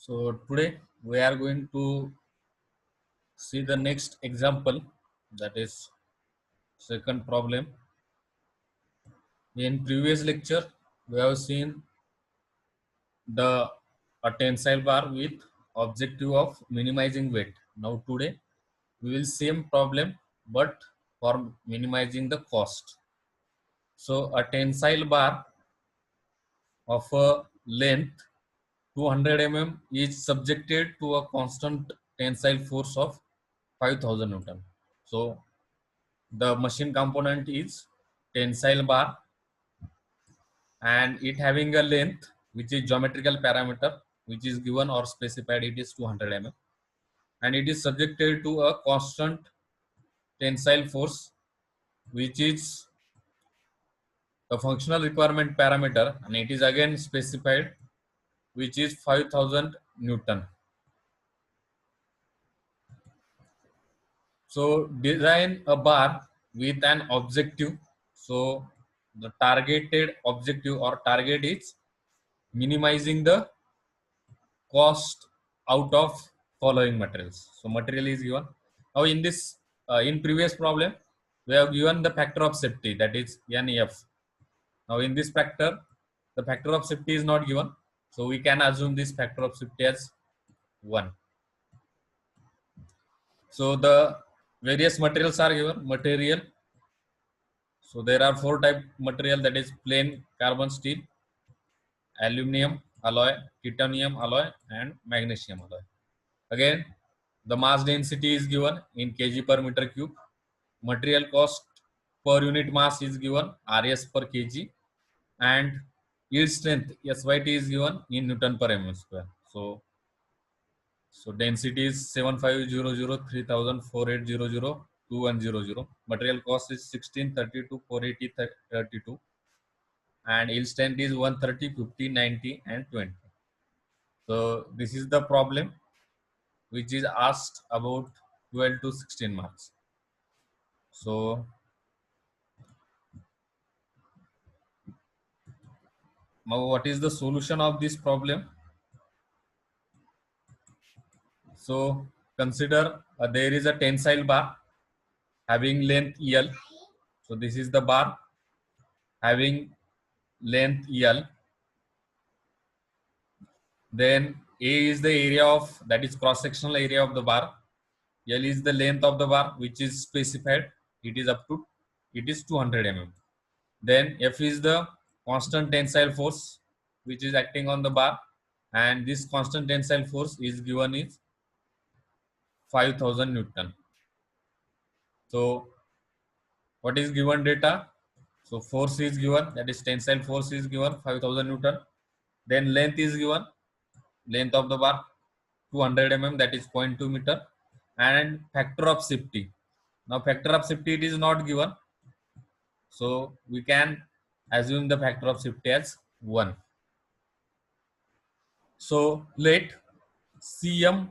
So today we are going to see the next example, that is second problem. In previous lecture we have seen the a tensile bar with objective of minimizing weight. Now today we will same problem but for minimizing the cost. So a tensile bar of a length 200 is subjected to a constant tensile force of 5000 Newton. So the machine component is tensile bar and it having a length which is geometrical parameter which is given or specified, it is 200 and it is subjected to a constant tensile force which is the functional requirement parameter and it is again specified which is 5000 Newton. So design a bar with an objective. So the targeted objective or target is minimizing the cost out of following materials. So material is given. Now in this, in previous problem, we have given the factor of safety, that is NF. Now in this factor, the factor of safety is not given. So we can assume this factor of safety as 1. So the various materials are given. Material. So there are 4 type material, that is plain carbon steel, aluminum alloy, titanium alloy and magnesium alloy. Again, the mass density is given in kg per meter cube. Material cost per unit mass is given Rs per kg, and yield strength SYT is given in Newton per mm square. So density is 7500 3480 2100. Material cost is 1632 480 32, and yield strength is 130 50 90 and 20. So this is the problem which is asked about 12 to 16 marks. So now what is the solution of this problem? So consider there is a tensile bar having length L. So this is the bar having length L. Then A is the area of, that is cross sectional area of the bar. L is the length of the bar which is specified. It is 200 Then F is the constant tensile force which is acting on the bar, and this constant tensile force is given is 5000 Newton. So what is given data? So force is given, that is tensile force is given 5000 Newton. Then length is given, length of the bar 200 that is 0.2 meter, and factor of safety. Now factor of safety it is not given, so we can assume the factor of safety as 1. So let Cm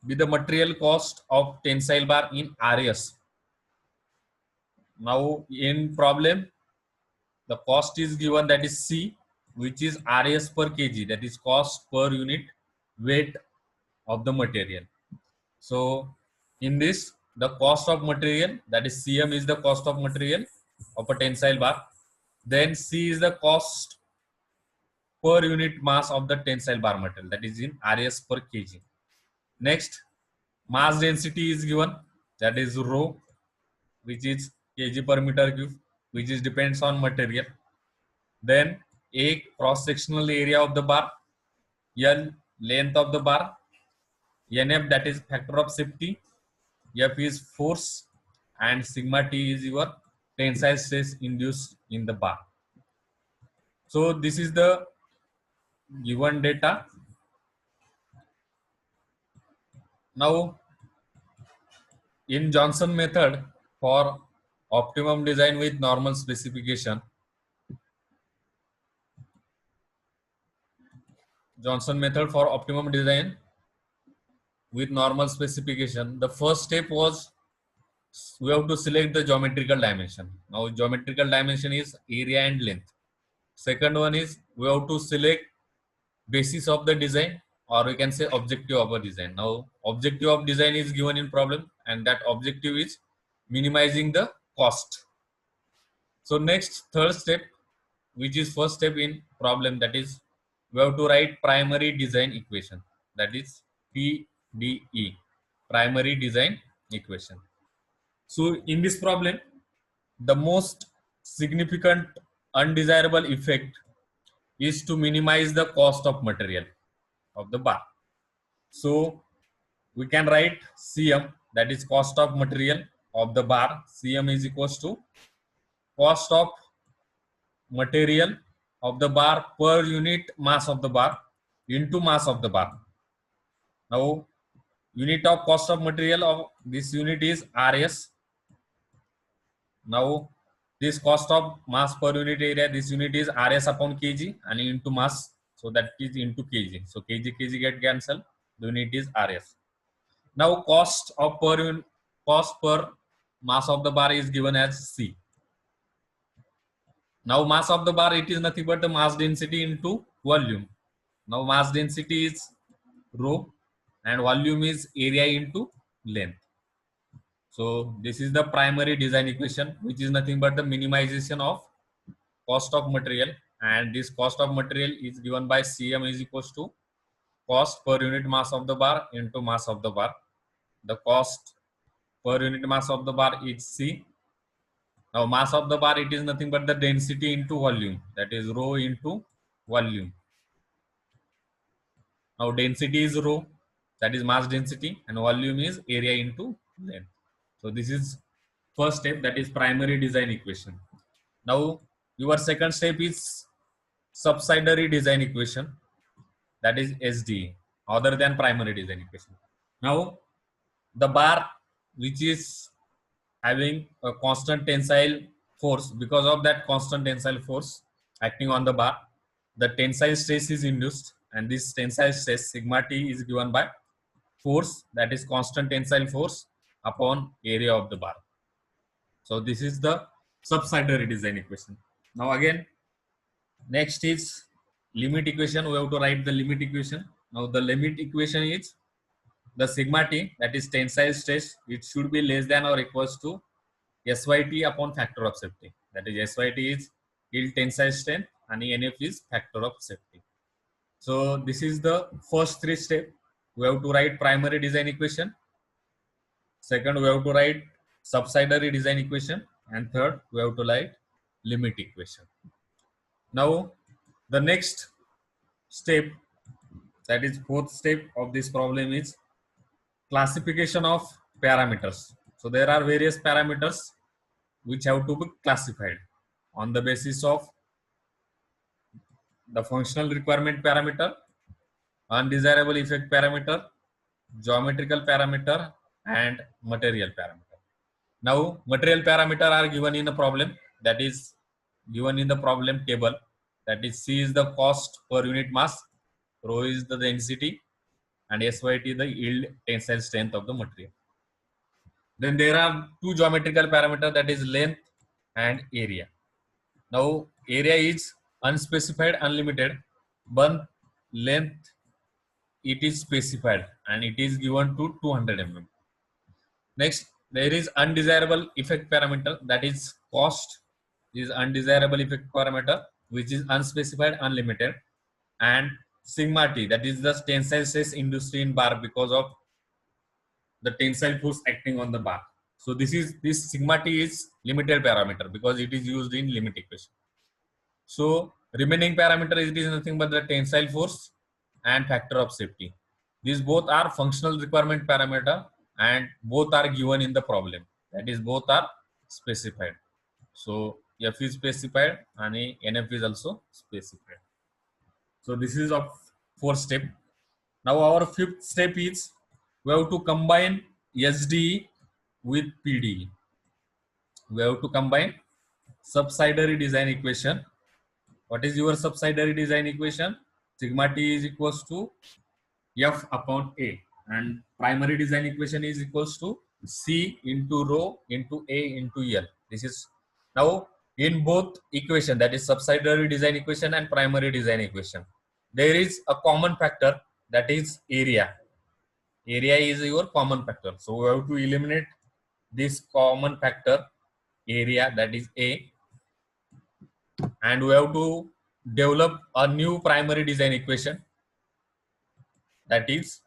be the material cost of tensile bar in Rs. Now in problem, the cost is given, that is C, which is Rs per kg, that is cost per unit weight of the material. So in this, the cost of material, that is Cm is the cost of material of a tensile bar. Then C is the cost per unit mass of the tensile bar material, that is in Rs per kg. Next, mass density is given, that is rho, which is kg per meter cube, which is depends on material. Then A, cross sectional area of the bar, L, length of the bar, NF, that is factor of safety, F is force, and sigma T is your tensile stress induced in the bar. So this is the given data. Now in Johnson method for optimum design with normal specification, Johnson method for optimum design with normal specification, the first step was we have to select the geometrical dimension. Now geometrical dimension is area and length. Second one is we have to select basis of the design or we can say objective of a design. Now, objective of design is given in problem, and that objective is minimizing the cost. So next, third step, which is first step in problem, that is we have to write primary design equation, that is PDE, primary design equation. So in this problem, the most significant undesirable effect is to minimize the cost of material of the bar. So we can write CM, that is cost of material of the bar. CM is equals to cost of material of the bar per unit mass of the bar into mass of the bar. Now, unit of cost of material of this unit is RS. Now, this cost of mass per unit area, this unit is RS upon kg and into mass. So that is into kg. So kg get cancelled. The unit is RS. Now, cost per mass of the bar is given as C. Now, mass of the bar, it is nothing but the mass density into volume. Now, mass density is rho and volume is area into length. So, this is the primary design equation, which is nothing but the minimization of cost of material, and this cost of material is given by CM is equals to cost per unit mass of the bar into mass of the bar. The cost per unit mass of the bar is C. Now, mass of the bar, it is nothing but the density into volume, that is rho into volume. Now, density is rho, that is mass density, and volume is area into length. So, this is first step, that is primary design equation. Now, your second step is subsidiary design equation, that is SDE, other than primary design equation. Now, the bar which is having a constant tensile force, because of that constant tensile force acting on the bar, the tensile stress is induced, and this tensile stress sigma T is given by force, that is constant tensile force upon area of the bar. So this is the subsidiary design equation. Now again, next is limit equation. We have to write the limit equation. Now the limit equation is the sigma T, that is tensile stress, it should be less than or equals to SYT upon factor of safety. That is SYT is yield tensile strength and NF is factor of safety. So this is the first three steps. We have to write primary design equation. Second, we have to write subsidiary design equation. And third, we have to write limit equation. Now, the next step, that is fourth step of this problem, is classification of parameters. So there are various parameters which have to be classified on the basis of the functional requirement parameter, undesirable effect parameter, geometrical parameter, and material parameter. Now, material parameter are given in the problem, that is given in the problem table, that is C is the cost per unit mass, rho is the density, and SYT the yield tensile strength of the material. Then there are two geometrical parameters, that is length and area. Now, area is unspecified, unlimited, but length it is specified and it is given to 200 mm. Next, there is undesirable effect parameter, that is cost is undesirable effect parameter, which is unspecified, unlimited, and sigma T, that is the tensile stress induced in bar because of the tensile force acting on the bar. So this sigma T is limited parameter because it is used in limit equation. So remaining parameter is nothing but the tensile force and factor of safety. These both are functional requirement parameter and both are given in the problem. That is, both are specified. So F is specified and NF is also specified. So this is of fourth step. Now our fifth step is we have to combine SDE with PDE. We have to combine subsidiary design equation. What is your subsidiary design equation? Sigma T is equals to F upon A, and primary design equation is equals to C into rho into A into L. This is now in both equation, that is subsidiary design equation and primary design equation, there is a common factor, that is area. Area is your common factor. So we have to eliminate this common factor area, that is A, and we have to develop a new primary design equation, that is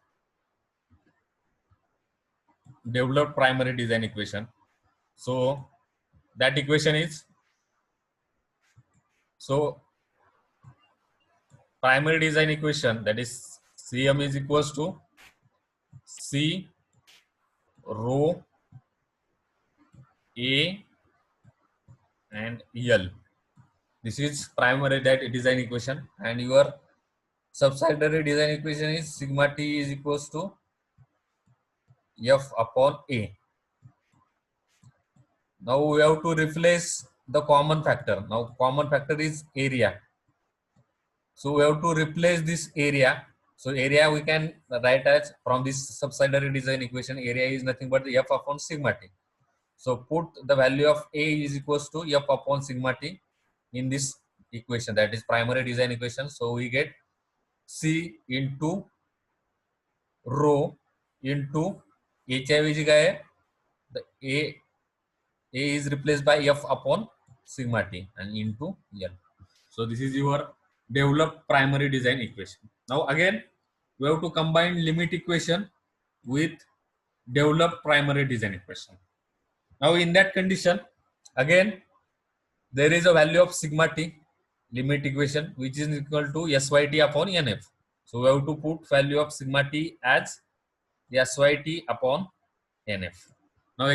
develop primary design equation. So that equation is, so primary design equation, that is Cm is equals to C rho A and L. This is primary that design equation, and your subsidiary design equation is sigma T is equals to F upon A. Now we have to replace the common factor. Now common factor is area. So we have to replace this area. So area we can write as, from this subsidiary design equation, area is nothing but F upon sigma T. So put the value of A is equals to F upon sigma T in this equation, that is primary design equation. So we get C into rho into H I V G है, the A is replaced by F upon sigma T and into L. So this is your developed primary design equation. Now again, we have to combine limit equation with developed primary design equation. Now in that condition, again, there is a value of sigma T limit equation which is equal to SYT upon NF. So we have to put value of sigma T as SYT upon NF. Now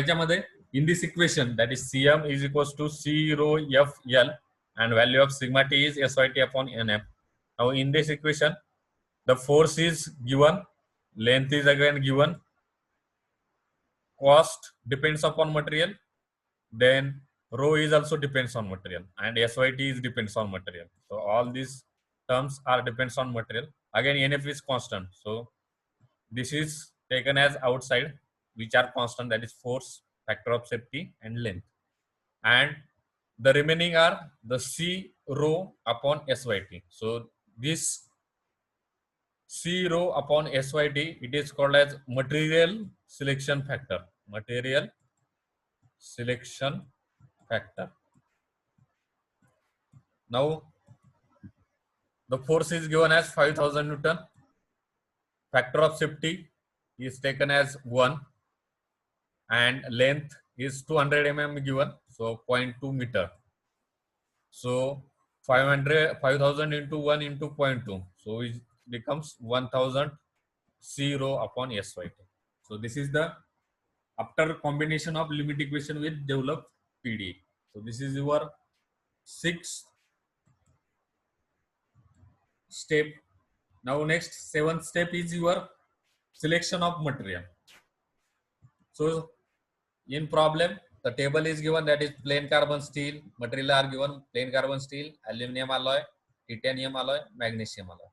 in this equation, that is Cm is equals to C rho FL and value of sigma T is SYT upon NF. Now in this equation, the force is given, length is again given, cost depends upon material, then rho is also depends on material, and SYT is depends on material. So all these terms are depends on material. Again NF is constant. So this is taken as outside, which are constant, that is force, factor of safety and length. And the remaining are the C rho upon SYT. So this C rho upon SYT, it is called as material selection factor. Material selection factor. Now the force is given as 5000 Newton. Factor of safety is taken as 1 and length is 200 mm given, so 0.2 meter. So 5000 into 1 into 0.2, so it becomes 1000 C rho upon SYT. So this is the after combination of limit equation with developed PD. So this is your sixth step. Now next seventh step is your selection of material. So in problem, the table is given, that is plain carbon steel. Material are given plain carbon steel, aluminum alloy, titanium alloy, magnesium alloy.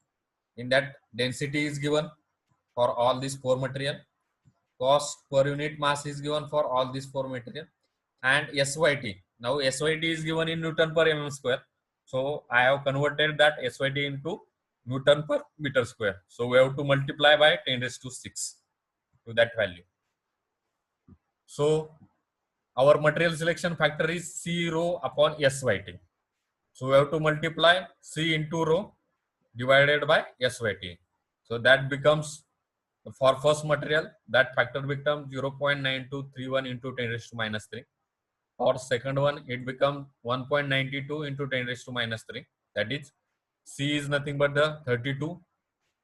In that density is given for all these four material. Cost per unit mass is given for all these four material. And SYT. Now SYT is given in Newton per mm square. So I have converted that SYT into Newton per meter square. So we have to multiply by 10 raised to 6 to that value. So our material selection factor is C rho upon SYT. So we have to multiply C into rho divided by SYT. So that becomes, for first material, that factor becomes 0.9231 into 10 raised to minus 3. For second one, it becomes 1.92 into 10 raised to minus 3. That is, C is nothing but the 32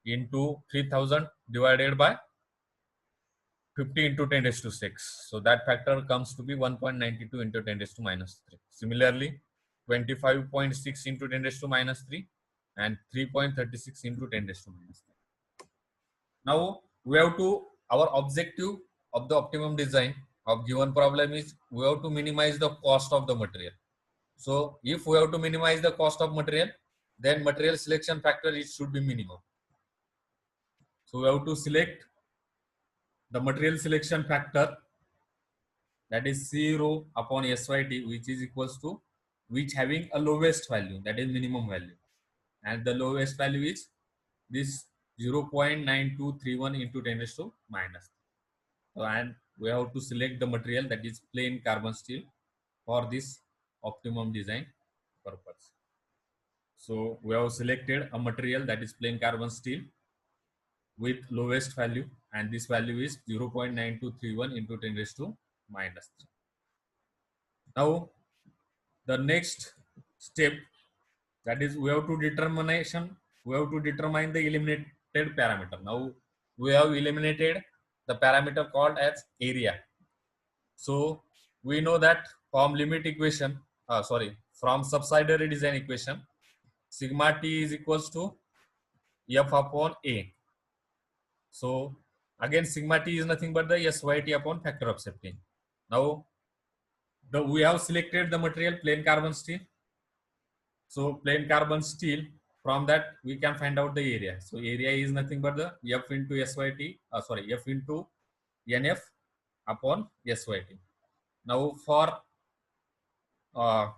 into 3000 divided by 50 into 10 raised to 6. So that factor comes to be 1.92 into 10 raised to minus 3. Similarly, 25.6 into 10 raised to minus 3 and 3.36 into 10 raised to minus 3. Now we have to, our objective of the optimum design of given problem is we have to minimize the cost of the material. So if we have to minimize the cost of material, then material selection factor it should be minimum. So we have to select the material selection factor, that is C rho upon SYT, which is equals to, which having a lowest value, that is minimum value, and the lowest value is this 0.9231 into 10 raised to minus. So, and we have to select the material that is plain carbon steel for this optimum design purpose. So we have selected a material that is plain carbon steel with lowest value, and this value is 0.9231 into 10 raised to minus 3. Now the next step, that is we have to determine the eliminated parameter. Now we have eliminated the parameter called as area. So we know that from limit equation, from subsidiary design equation, sigma t is equals to f upon a. So again, sigma t is nothing but the SYT upon factor of safety. Now we have selected the material plain carbon steel. So plain carbon steel, from that we can find out the area. So area is nothing but the F into SYT, F into NF upon SYT. Now for uh,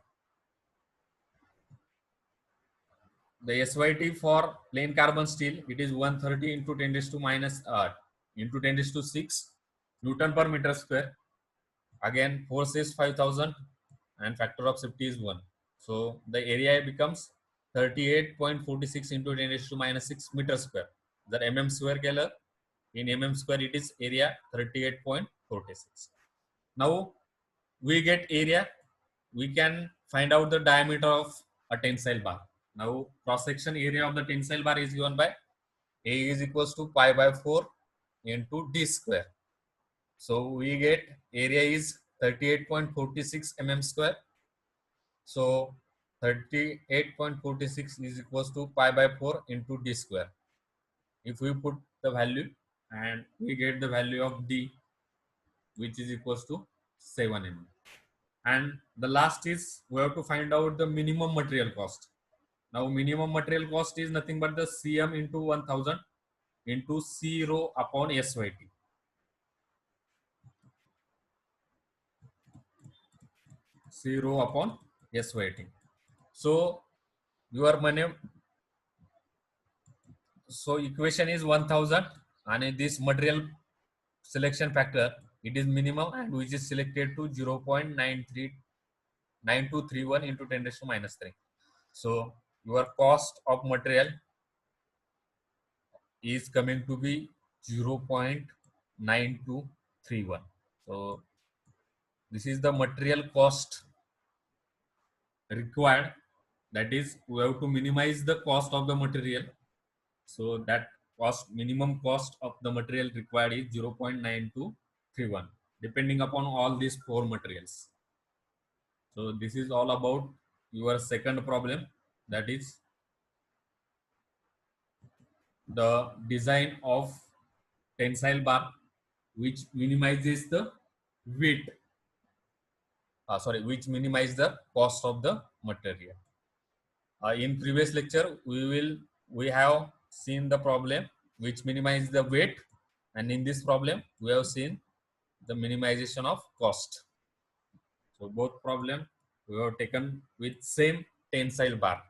the SYT for plain carbon steel, it is 130 into 10 raised to minus into 10 raised to 6 Newton per meter square. Again, force is 5,000 and factor of safety is 1. So the area becomes 38.46 into 10 raised to minus 6 meter square. The mm square keller, in mm square it is area 38.46. Now we get area, we can find out the diameter of a tensile bar. Now cross section area of the tensile bar is given by A is equals to pi by 4 into d square. So we get area is 38.46 mm square. So 38.46 is equals to pi by 4 into d square. If we put the value, and we get the value of d, which is equals to 7 mm. And the last is we have to find out the minimum material cost. Now minimum material cost is nothing but the cm into 1000 into c rho upon SYT. C rho upon SYT. So your money, so equation is 1000, and this material selection factor, it is minimum, and which is selected to 0.9231 into 10 raised to minus 3. So your cost of material is coming to be 0.9231. So this is the material cost required, that is we have to minimize the cost of the material. So that minimum cost of the material required is 0.9231, depending upon all these four materials. So this is all about your second problem, that is the design of tensile bar which minimizes the weight, which minimize the cost of the material. In previous lecture, we have seen the problem which minimize the weight, and in this problem we have seen the minimization of cost. So both problem we have taken with same tensile bar.